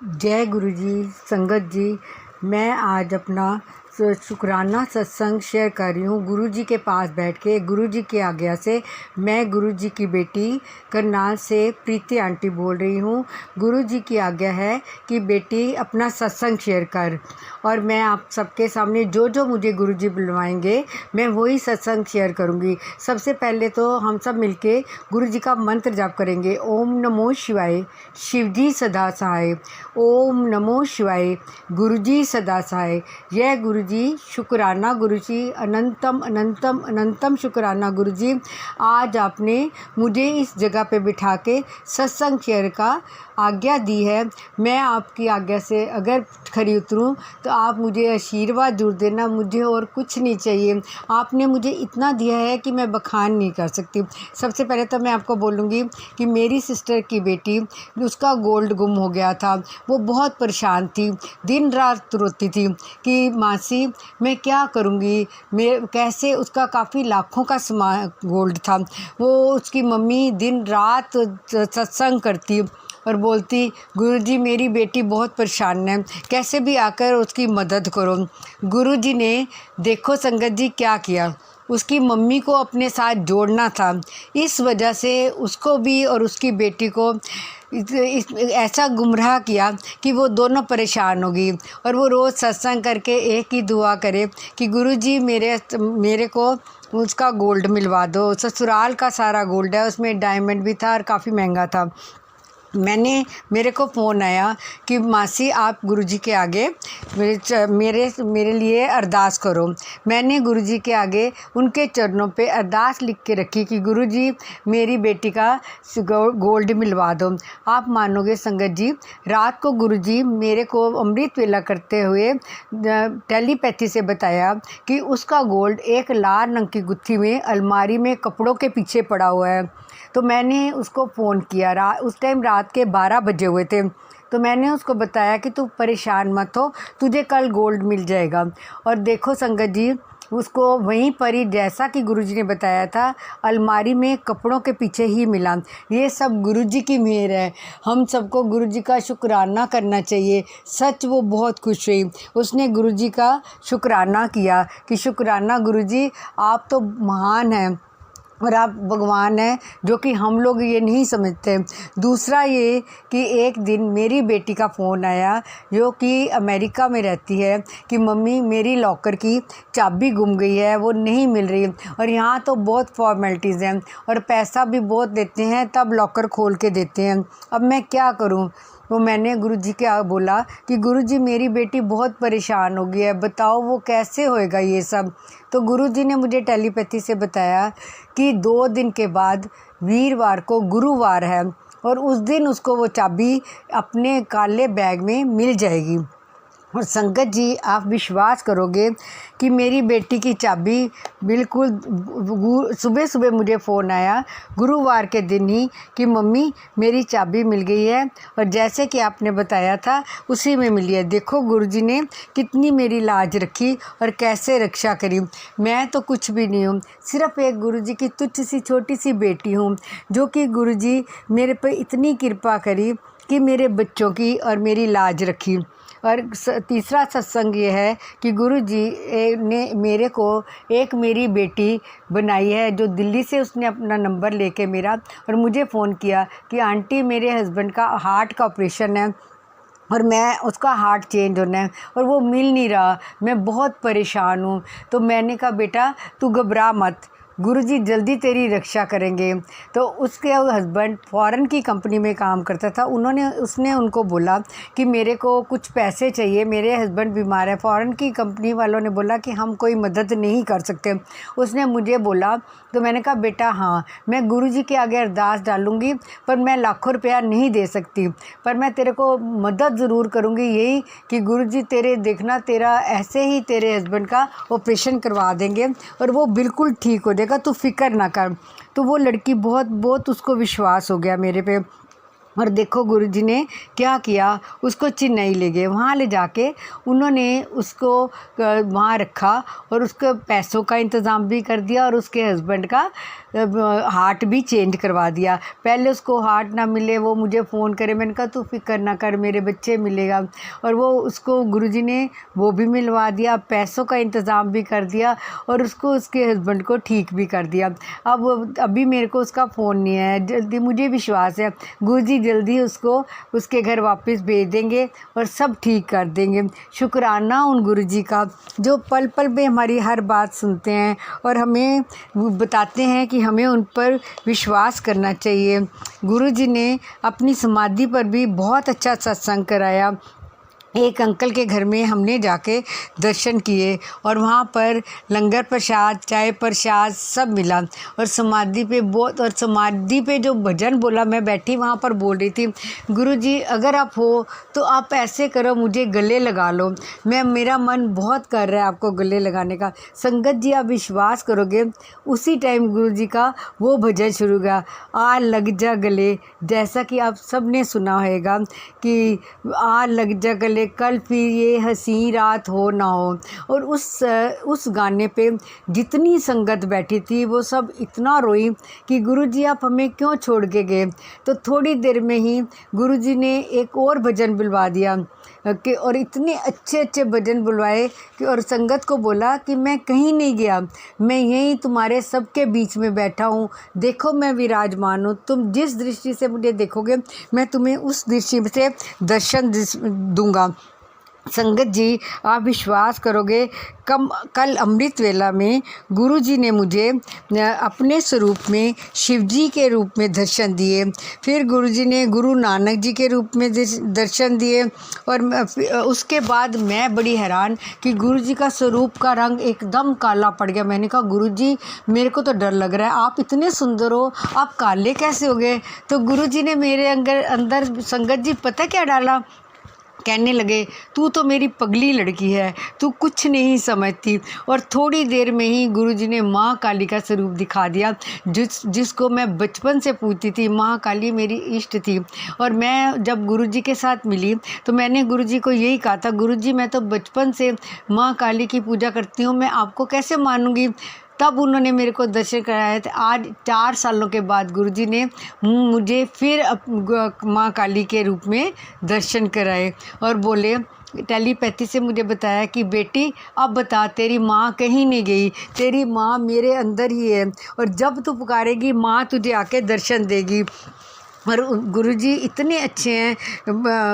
जय गुरु जी। संगत जी, मैं आज अपना शुक्राना सत्संग शेयर कर रही हूँ। गुरु जी के पास बैठ के गुरु जी की आज्ञा से मैं गुरु जी की बेटी करनाल से प्रीति आंटी बोल रही हूँ। गुरु जी की आज्ञा है कि बेटी अपना सत्संग शेयर कर, और मैं आप सबके सामने जो जो मुझे गुरु जी बुलवाएंगे मैं वही सत्संग शेयर करूँगी। सबसे पहले तो हम सब मिलके गुरु जी का मंत्र जाप करेंगे। ओम नमो शिवाय, शिव जी सदा सहाय। ओम नमो शिवाय, गुरु जी सदा सहाय। जय गुरु जी। शुक्राना गुरु जी, अनंतम अनंतम अनंतम शुक्राना गुरु जी। आज आपने मुझे इस जगह पे बिठा के सत्संग शेयर का आज्ञा दी है। मैं आपकी आज्ञा से अगर खरी उतरूँ तो आप मुझे आशीर्वाद दूर देना, मुझे और कुछ नहीं चाहिए। आपने मुझे इतना दिया है कि मैं बखान नहीं कर सकती। सबसे पहले तो मैं आपको बोलूँगी कि मेरी सिस्टर की बेटी, उसका गोल्ड गुम हो गया था। वो बहुत परेशान थी, दिन रात रोती थी कि मासी मैं क्या करूँगी, मैं कैसे। उसका काफ़ी लाखों का गोल्ड था। वो उसकी मम्मी दिन रात सत्संग करती और बोलती, गुरुजी मेरी बेटी बहुत परेशान है, कैसे भी आकर उसकी मदद करो। गुरुजी ने देखो संगत जी क्या किया, उसकी मम्मी को अपने साथ जोड़ना था। इस वजह से उसको भी और उसकी बेटी को ऐसा गुमराह किया कि वो दोनों परेशान हो गई। और वो रोज़ सत्संग करके एक ही दुआ करे कि गुरुजी मेरे को उसका गोल्ड मिलवा दो। ससुराल का सारा गोल्ड है, उसमें डायमंड भी था और काफ़ी महंगा था। मेरे को फ़ोन आया कि मासी आप गुरुजी के आगे मेरे लिए अरदास करो। मैंने गुरुजी के आगे उनके चरणों पे अरदास लिख के रखी कि गुरुजी मेरी बेटी का गोल्ड मिलवा दो। आप मानोगे संगत जी, रात को गुरुजी मेरे को अमृत वेला करते हुए टेलीपैथी से बताया कि उसका गोल्ड एक लाल रंग की गुत्थी में अलमारी में कपड़ों के पीछे पड़ा हुआ है। तो मैंने उसको फ़ोन किया, उस टाइम रात के 12 बजे हुए थे। तो मैंने उसको बताया कि तू परेशान मत हो, तुझे कल गोल्ड मिल जाएगा। और देखो संगत जी, उसको वहीं पर ही जैसा कि गुरुजी ने बताया था अलमारी में कपड़ों के पीछे ही मिला। ये सब गुरुजी की मेहर है। हम सबको गुरुजी का शुक्राना करना चाहिए। सच वो बहुत खुश हुई, उसने गुरुजी का शुक्राना किया कि शुक्राना गुरुजी आप तो महान हैं और आप भगवान हैं, जो कि हम लोग ये नहीं समझते। दूसरा ये कि एक दिन मेरी बेटी का फ़ोन आया जो कि अमेरिका में रहती है कि मम्मी मेरी लॉकर की चाबी गुम गई है, वो नहीं मिल रही। और यहाँ तो बहुत फॉर्मेलिटीज़ हैं और पैसा भी बहुत देते हैं, तब लॉकर खोल के देते हैं। अब मैं क्या करूँ। तो मैंने गुरुजी के बोला कि गुरुजी मेरी बेटी बहुत परेशान हो गई है, बताओ वो कैसे होएगा ये सब। तो गुरुजी ने मुझे टेलीपैथी से बताया कि 2 दिन के बाद वीरवार को गुरुवार है और उस दिन उसको वो चाबी अपने काले बैग में मिल जाएगी। और संगत जी आप विश्वास करोगे कि मेरी बेटी की चाबी बिल्कुल सुबह सुबह मुझे फ़ोन आया गुरुवार के दिन ही कि मम्मी मेरी चाबी मिल गई है, और जैसे कि आपने बताया था उसी में मिली है। देखो गुरुजी ने कितनी मेरी लाज रखी और कैसे रक्षा करी। मैं तो कुछ भी नहीं हूँ, सिर्फ़ एक गुरुजी की तुच्छ सी छोटी सी बेटी हूँ, जो कि गुरुजी मेरे पे इतनी कृपा करी कि मेरे बच्चों की और मेरी लाज रखी। और तीसरा सत्संग ये है कि गुरुजी ने मेरे को एक मेरी बेटी बनाई है, जो दिल्ली से उसने अपना नंबर लेके मेरा और मुझे फ़ोन किया कि आंटी मेरे हस्बैंड का हार्ट का ऑपरेशन है और मैं उसका हार्ट चेंज होना है और वो मिल नहीं रहा, मैं बहुत परेशान हूँ। तो मैंने कहा बेटा तू घबरा मत, गुरुजी जल्दी तेरी रक्षा करेंगे। तो उसके हस्बैंड फॉरेन की कंपनी में काम करता था, उसने उनको बोला कि मेरे को कुछ पैसे चाहिए, मेरे हस्बैंड बीमार है। फॉरेन की कंपनी वालों ने बोला कि हम कोई मदद नहीं कर सकते। उसने मुझे बोला, तो मैंने कहा बेटा हाँ मैं गुरुजी के आगे अरदास डालूँगी, पर मैं लाखों रुपया नहीं दे सकती, पर मैं तेरे को मदद ज़रूर करूँगी, यही कि गुरुजी तेरे देखना तेरा ऐसे ही तेरे हस्बैंड का ऑपरेशन करवा देंगे और वो बिल्कुल ठीक हो जाएगा, तू फिक्र ना कर। तो वो लड़की बहुत उसको विश्वास हो गया मेरे पे। और देखो गुरुजी ने क्या किया, उसको चेन्नई ले गए। वहाँ ले जाके उन्होंने उसको वहाँ रखा और उसको पैसों का इंतज़ाम भी कर दिया और उसके हस्बैंड का हार्ट भी चेंज करवा दिया। पहले उसको हार्ट ना मिले, वो मुझे फ़ोन करे, मैंने कहा तू फिक्र ना कर, मेरे बच्चे मिलेगा। और वो उसको गुरुजी ने वो भी मिलवा दिया, पैसों का इंतज़ाम भी कर दिया और उसको उसके हस्बैंड को ठीक भी कर दिया। अब अभी मेरे को उसका फ़ोन नहीं आया। जल्दी, मुझे विश्वास है गुरुजी जल्दी उसको उसके घर वापस भेज देंगे और सब ठीक कर देंगे। शुक्राना उन गुरुजी का जो पल पल में हमारी हर बात सुनते हैं और हमें बताते हैं कि हमें उन पर विश्वास करना चाहिए। गुरुजी ने अपनी समाधि पर भी बहुत अच्छा सत्संग कराया। एक अंकल के घर में हमने जाके दर्शन किए और वहाँ पर लंगर प्रसाद, चाय प्रसाद सब मिला और समाधि पे जो भजन बोला, मैं बैठी वहाँ पर बोल रही थी, गुरुजी अगर आप हो तो आप ऐसे करो, मुझे गले लगा लो, मेरा मन बहुत कर रहा है आपको गले लगाने का। संगत जी आप विश्वास करोगे, उसी टाइम गुरुजी का वो भजन शुरू हुआ, आ लग जा गले, जैसा कि आप सब ने सुना होगा कि आ लग जा गले, कल फिर ये हंसी रात हो ना हो। और उस गाने पे जितनी संगत बैठी थी वो सब इतना रोई कि गुरुजी आप हमें क्यों छोड़ के गए। तो थोड़ी देर में ही गुरुजी ने एक और भजन बुलवा दिया कि और इतने अच्छे अच्छे भजन बुलवाए कि और संगत को बोला कि मैं कहीं नहीं गया, मैं यहीं तुम्हारे सबके बीच में बैठा हूँ, देखो मैं विराजमान हूँ, तुम जिस दृष्टि से मुझे देखोगे मैं तुम्हें उस दृष्टि से दर्शन दूंगा। संगत जी आप विश्वास करोगे, कल अमृत वेला में गुरुजी ने मुझे अपने स्वरूप में शिवजी के रूप में दर्शन दिए। फिर गुरुजी ने गुरु नानक जी के रूप में दर्शन दिए और उसके बाद मैं बड़ी हैरान कि गुरुजी का स्वरूप का रंग एकदम काला पड़ गया। मैंने कहा गुरुजी मेरे को तो डर लग रहा है, आप इतने सुंदर हो, आप काले कैसे हो गए। तो गुरुजी ने मेरे अंदर संगत जी पता क्या डाला, कहने लगे तू तो मेरी पगली लड़की है, तू कुछ नहीं समझती। और थोड़ी देर में ही गुरुजी ने माँ काली का स्वरूप दिखा दिया, जिसको मैं बचपन से पूछती थी। माँ काली मेरी इष्ट थी और मैं जब गुरुजी के साथ मिली तो मैंने गुरुजी को यही कहा था, गुरुजी मैं तो बचपन से माँ काली की पूजा करती हूँ, मैं आपको कैसे मानूंगी। तब उन्होंने मेरे को दर्शन कराया था। आज 4 सालों के बाद गुरुजी ने मुझे फिर माँ काली के रूप में दर्शन कराए और बोले, टेलीपैथी से मुझे बताया कि बेटी अब बता, तेरी माँ कहीं नहीं गई, तेरी माँ मेरे अंदर ही है और जब तू पुकारेगी माँ तुझे आके दर्शन देगी। और गुरुजी इतने अच्छे हैं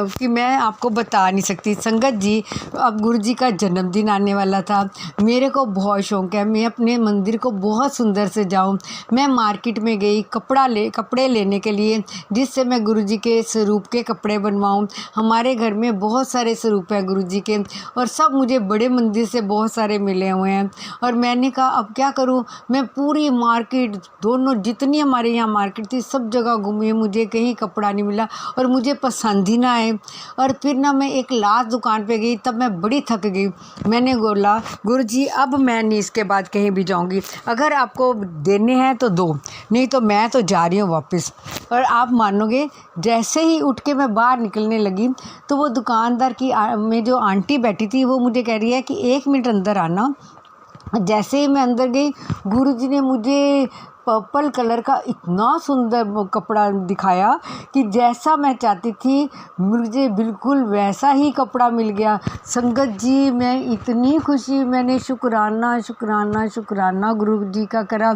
कि मैं आपको बता नहीं सकती। संगत जी अब गुरुजी का जन्मदिन आने वाला था, मेरे को बहुत शौक़ है मैं अपने मंदिर को बहुत सुंदर से जाऊं। मैं मार्केट में गई कपड़े लेने के लिए, जिससे मैं गुरुजी के स्वरूप के कपड़े बनवाऊं। हमारे घर में बहुत सारे स्वरूप हैं गुरुजी के और सब मुझे बड़े मंदिर से बहुत सारे मिले हुए हैं। और मैंने कहा अब क्या करूँ, मैं पूरी मार्केट दोनों जितनी हमारे यहाँ मार्केट थी सब जगह घूमी, मुझे कहीं कपड़ा नहीं मिला और मुझे पसंद ही ना आए। और फिर ना मैं एक लास्ट दुकान पे गई, तब मैं बड़ी थक गई। मैंने बोला गुरुजी अब मैं नहीं इसके बाद कहीं भी जाऊंगी, अगर आपको देने हैं तो दो, नहीं तो मैं तो जा रही हूँ वापस। और आप मानोगे जैसे ही उठ के मैं बाहर निकलने लगी तो वो दुकानदार की में जो आंटी बैठी थी वो मुझे कह रही है कि 1 मिनट अंदर आना। जैसे ही मैं अंदर गई गुरुजी ने मुझे पर्पल कलर का इतना सुंदर कपड़ा दिखाया कि जैसा मैं चाहती थी मुझे बिल्कुल वैसा ही कपड़ा मिल गया। संगत जी मैं इतनी खुशी, मैंने शुक्राना शुक्राना शुक्राना गुरुजी का करा।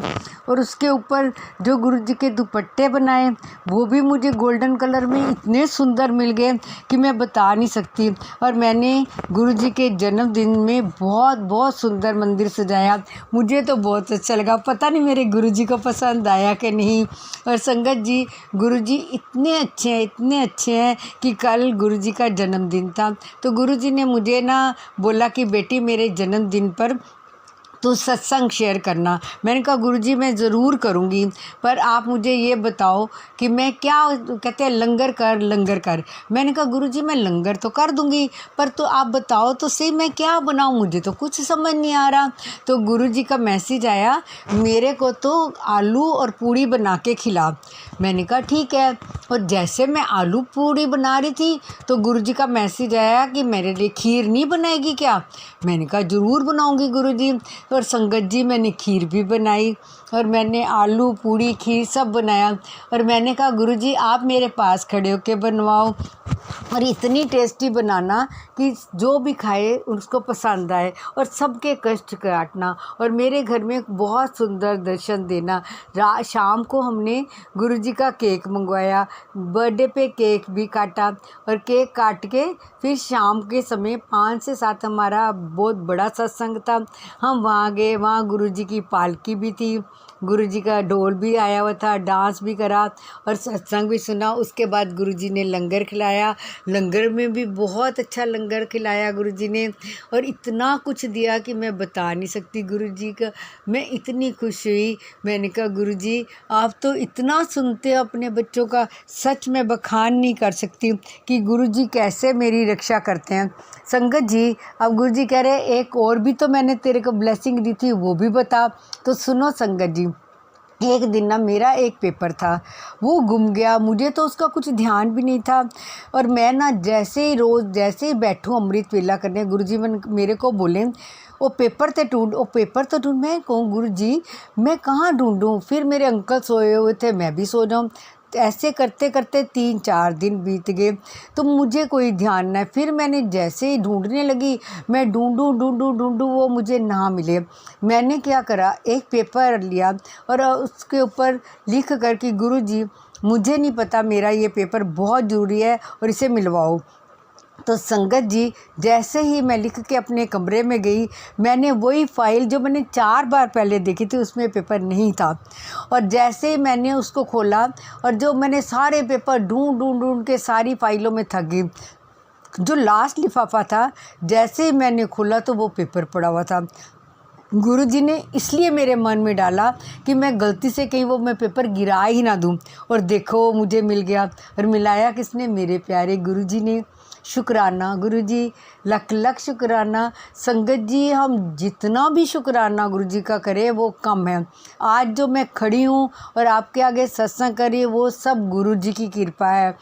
और उसके ऊपर जो गुरुजी के दुपट्टे बनाए वो भी मुझे गोल्डन कलर में इतने सुंदर मिल गए कि मैं बता नहीं सकती। और मैंने गुरुजी के जन्मदिन में बहुत सुंदर मंदिर सजाया, मुझे तो बहुत अच्छा लगा। पता नहीं मेरे गुरुजी को पसंद आया कि नहीं। और संगत जी गुरुजी इतने अच्छे हैं कि कल गुरुजी का जन्मदिन था तो गुरुजी ने मुझे ना बोला कि बेटी मेरे जन्मदिन पर तो सत्संग शेयर करना। मैंने कहा गुरुजी मैं ज़रूर करूँगी, पर आप मुझे ये बताओ कि मैं क्या, कहते हैं लंगर कर। मैंने कहा गुरुजी मैं लंगर तो कर दूँगी, पर तो आप बताओ तो सही मैं क्या बनाऊँ, मुझे तो कुछ समझ नहीं आ रहा। तो गुरुजी का मैसेज आया, मेरे को तो आलू और पूड़ी बना के खिला। मैंने कहा ठीक है। और जैसे मैं आलू पूड़ी बना रही थी तो गुरुजी का मैसेज आया कि मेरे लिए खीर नहीं बनाएगी क्या। मैंने कहा ज़रूर बनाऊँगी गुरुजी। और संगत जी मैंने खीर भी बनाई, और मैंने आलू पूड़ी खीर सब बनाया। और मैंने कहा गुरुजी आप मेरे पास खड़े होके बनवाओ, और इतनी टेस्टी बनाना कि जो भी खाए उसको पसंद आए, और सबके कष्ट काटना, और मेरे घर में बहुत सुंदर दर्शन देना। शाम को हमने गुरुजी का केक मंगवाया, बर्थडे पे केक भी काटा, और केक काट के फिर शाम के समय 5 से 7 हमारा बहुत बड़ा सत्संग था। हम वहाँ गए, वहाँ गुरुजी की पालकी भी थी, गुरुजी का ढोल भी आया हुआ था, डांस भी करा और सत्संग भी सुना। उसके बाद गुरुजी ने लंगर खिलाया, लंगर में भी बहुत अच्छा लंगर खिलाया गुरुजी ने, और इतना कुछ दिया कि मैं बता नहीं सकती गुरुजी का। मैं इतनी खुश हुई। मैंने कहा गुरुजी आप तो इतना सुनते हो अपने बच्चों का, सच में बखान नहीं कर सकती कि गुरुजी कैसे मेरी रक्षा करते हैं। संगत जी अब गुरुजी कह रहे एक और भी तो मैंने तेरे को ब्लेसिंग दी थी, वो भी बता। तो सुनो संगत जी, एक दिन ना मेरा एक पेपर था, वो गुम गया, मुझे तो उसका कुछ ध्यान भी नहीं था। और मैं ना जैसे ही बैठूँ अमृत वेला करने, गुरुजी मेरे को बोले वो पेपर तो ढूंढ। मैं कहूँ गुरुजी मैं कहाँ ढूंढूँ, फिर मेरे अंकल सोए हुए थे, मैं भी सो जाऊँ। ऐसे करते करते 3-4 दिन बीत गए, तो मुझे कोई ध्यान न। फिर मैंने जैसे ही ढूंढने लगी, मैं ढूंढूं वो मुझे ना मिले। मैंने क्या करा, एक पेपर लिया और उसके ऊपर लिख कर कि गुरुजी मुझे नहीं पता, मेरा ये पेपर बहुत ज़रूरी है और इसे मिलवाओ। तो संगत जी जैसे ही मैं लिख के अपने कमरे में गई, मैंने वही फाइल जो मैंने 4 बार पहले देखी थी उसमें पेपर नहीं था। और जैसे ही मैंने उसको खोला, और जो मैंने सारे पेपर ढूंढ के सारी फाइलों में थक गई, जो लास्ट लिफाफा था जैसे ही मैंने खोला तो वो पेपर पड़ा हुआ था। गुरुजी ने इसलिए मेरे मन में डाला कि मैं गलती से कहीं वो मैं पेपर गिरा ही ना दूं, और देखो मुझे मिल गया। और मिलाया किसने, मेरे प्यारे गुरुजी ने। शुक्राना गुरुजी, लख लख शुक्राना। संगत जी हम जितना भी शुक्राना गुरुजी का करें वो कम है। आज जो मैं खड़ी हूँ और आपके आगे सत्संग कर रही हूँ, वो सब गुरुजी की कृपा है।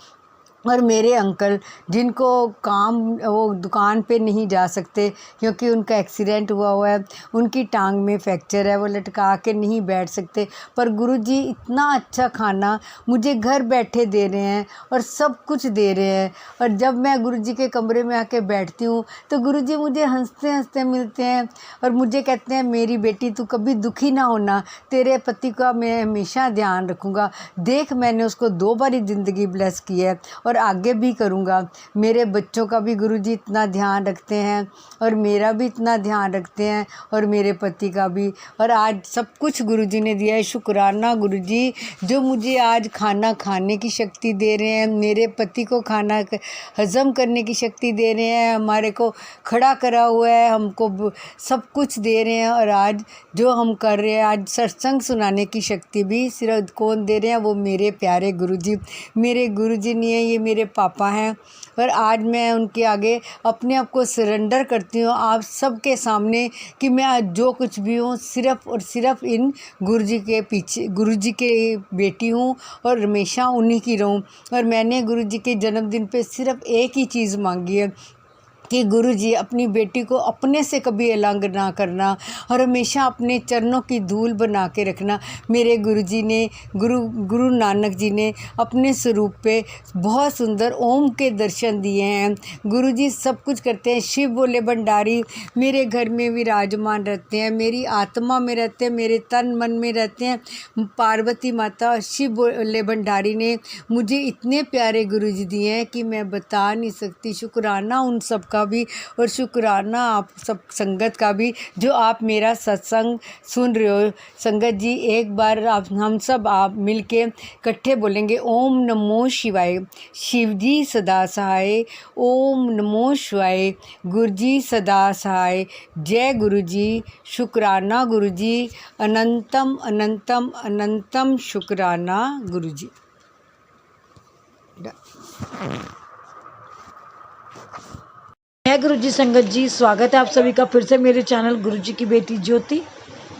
और मेरे अंकल जिनको वो दुकान पे नहीं जा सकते क्योंकि उनका एक्सीडेंट हुआ है, उनकी टांग में फ्रैक्चर है, वो लटका के नहीं बैठ सकते, पर गुरुजी इतना अच्छा खाना मुझे घर बैठे दे रहे हैं और सब कुछ दे रहे हैं। और जब मैं गुरुजी के कमरे में आके बैठती हूँ तो गुरुजी मुझे हंसते हंसते मिलते हैं और मुझे कहते हैं मेरी बेटी तू कभी दुखी ना होना, तेरे पति का मैं हमेशा ध्यान रखूँगा। देख मैंने उसको 2 बार ज़िंदगी ब्लेस की है और आगे भी करूँगा। मेरे बच्चों का भी गुरुजी इतना ध्यान रखते हैं और मेरा भी इतना ध्यान रखते हैं और मेरे पति का भी। और आज सब कुछ गुरुजी ने दिया है। शुक्राना गुरुजी जो मुझे आज खाना खाने की शक्ति दे रहे हैं, मेरे पति को खाना हज़म करने की शक्ति दे रहे हैं, हमारे को खड़ा करा हुआ है, हमको सब कुछ दे रहे हैं। और आज जो हम कर रहे हैं, आज सत्संग सुनाने की शक्ति भी सिर्फ कौन दे रहे हैं, वो मेरे प्यारे गुरुजी। मेरे गुरुजी नहीं है, ये मेरे पापा हैं। और आज मैं उनके आगे अपने आप को सरेंडर करती हूँ आप सबके सामने कि मैं आज जो कुछ भी हूँ सिर्फ़ और सिर्फ इन गुरुजी के पीछे, गुरुजी के बेटी हूँ और हमेशा उन्हीं की रहूँ। और मैंने गुरुजी के जन्मदिन पे सिर्फ एक ही चीज़ मांगी है कि गुरुजी अपनी बेटी को अपने से कभी अलग ना करना और हमेशा अपने चरणों की धूल बना के रखना। मेरे गुरुजी ने गुरु नानक जी ने अपने स्वरूप पे बहुत सुंदर ओम के दर्शन दिए हैं। गुरुजी सब कुछ करते हैं। शिव बोले भंडारी मेरे घर में विराजमान रहते हैं, मेरी आत्मा में रहते हैं, मेरे तन मन में रहते हैं। पार्वती माता शिव बोले भंडारी ने मुझे इतने प्यारे गुरुजी दिए हैं कि मैं बता नहीं सकती। शुक्राना उन सब का का भी और शुक्राना आप सब संगत का भी जो आप मेरा सत्संग सुन रहे हो। संगत जी एक बार हम सब आप मिल के इकट्ठे बोलेंगे ओम नमो शिवाय। शिव जी सदा सहाय। ओम नमो शिवाय। गुरु जी सदा सहाय। जय गुरु जी। शुक्राना गुरु जी। अनंतम अनंतम अनंतम शुक्राना गुरु जी। जय गुरु जी। संगत जी स्वागत है आप सभी का फिर से मेरे चैनल गुरु जी की बेटी ज्योति।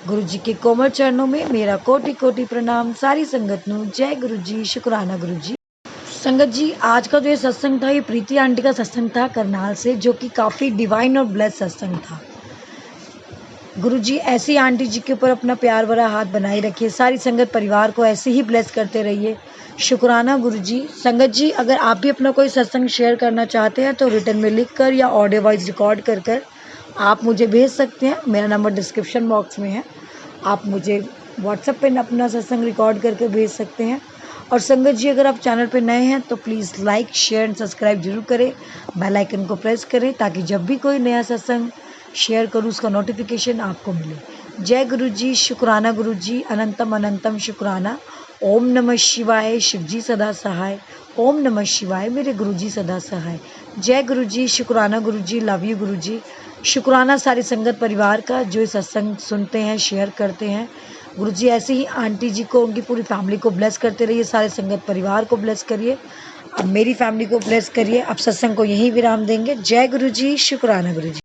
गुरु जी के कोमल चरणों में मेरा कोटि कोटि प्रणाम। सारी संगत नू जय गुरु जी। शुक्राना गुरु जी। संगत जी आज का जो ये सत्संग था ये प्रीति आंटी का सत्संग था करनाल से, जो कि काफ़ी डिवाइन और ब्लेस सत्संग था। गुरु जी ऐसी आंटी जी के ऊपर अपना प्यार भरा हाथ बनाए रखिए। सारी संगत परिवार को ऐसे ही ब्लेस करते रहिए। शुक्राना गुरु जी। संगत जी अगर आप भी अपना कोई सत्संग शेयर करना चाहते हैं तो रिटर्न में लिख कर या ऑडियो वॉइस रिकॉर्ड कर कर आप मुझे भेज सकते हैं। मेरा नंबर डिस्क्रिप्शन बॉक्स में है। आप मुझे व्हाट्सएप पे अपना सत्संग रिकॉर्ड करके भेज सकते हैं। और संगत जी अगर आप चैनल पे नए हैं तो please like share and subscribe जरूर करें। बेल आइकन को प्रेस करें ताकि जब भी कोई नया सत्संग शेयर करूँ उसका नोटिफिकेशन आपको मिले। जय गुरु जी। शुक्राना गुरु जी। अनंतम अनंतम शुक्राना। ओम नमः शिवाय। शिव जी सदा सहाय। ओम नमः शिवाय। मेरे गुरु जी सदा सहाय। जय गुरु जी। शुक्राना गुरु जी। लव यू गुरु जी। शुक्राना सारी संगत परिवार का जो इस सत्संग सुनते हैं शेयर करते हैं। गुरु जी ऐसे ही आंटी जी को उनकी पूरी फैमिली को ब्लेस करते रहिए। सारे संगत परिवार को ब्लेस करिए। अब मेरी फैमिली को ब्लेस करिए। अब सत्संग को यहीं विराम देंगे। जय गुरु जी। शुक्राना गुरु जी।